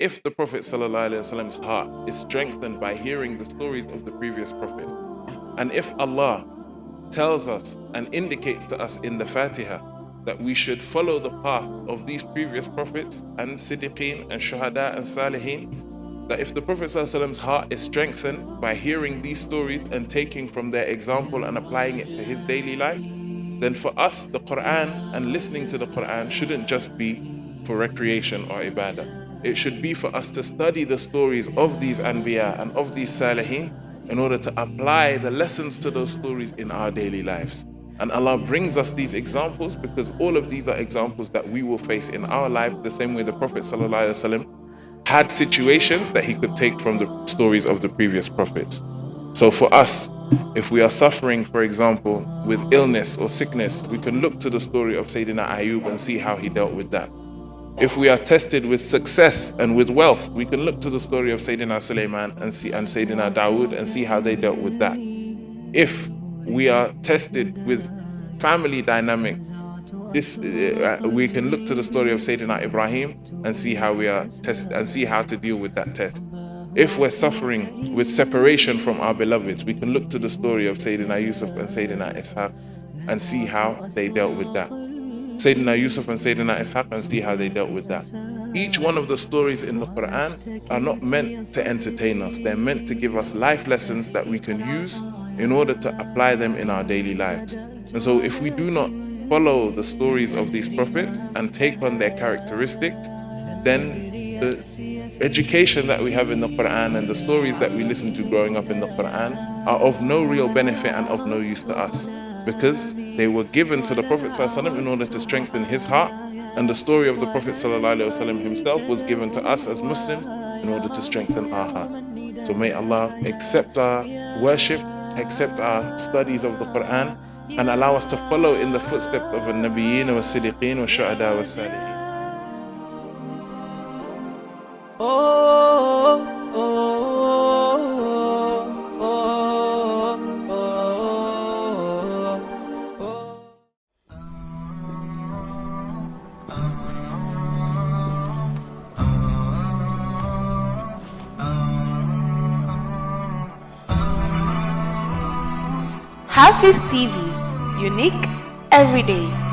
if the Prophet ﷺ's heart is strengthened by hearing the stories of the previous prophets, and if Allah tells us and indicates to us in the Fatiha that we should follow the path of these previous prophets and Siddiqeen and Shuhada and Salihin, that if the Prophet ﷺ's heart is strengthened by hearing these stories and taking from their example and applying it to his daily life, then for us the Quran and listening to the Quran shouldn't just be for recreation or ibadah. It should be for us to study the stories of these Anbiya and of these Salihin in order to apply the lessons to those stories in our daily lives. And Allah brings us these examples because all of these are examples that we will face in our life, the same way the Prophet ﷺ had situations that he could take from the stories of the previous prophets. So for us, if we are suffering, for example, with illness or sickness, we can look to the story of Sayyidina Ayub and see how he dealt with that. If we are tested with success and with wealth, we can look to the story of Sayyidina Sulaiman and Sayyidina Dawood and see how they dealt with that. If we are tested with family dynamics, we can look to the story of Sayyidina Ibrahim and see how we are tested and see how to deal with that test. If we're suffering with separation from our beloveds, we can look to the story of Sayyidina Yusuf and Sayyidina Ishaq and see how they dealt with that. Sayyidina Yusuf and Sayyidina Ishaq and see how they dealt with that. Each one of the stories in the Quran are not meant to entertain us. They're meant to give us life lessons that we can use in order to apply them in our daily lives. And so if we do not follow the stories of these prophets and take on their characteristics, then the education that we have in the Quran and the stories that we listen to growing up in the Quran are of no real benefit and of no use to us, because they were given to the Prophet ﷺ in order to strengthen his heart, and the story of the Prophet ﷺ himself was given to us as Muslims in order to strengthen our heart. So may Allah accept our worship, accept our studies of the Quran, and allow us to follow in the footsteps of the Nabiyyin wa Siddiqeen wa Shuhada wa Salihin. Hafiz TV, unique every day.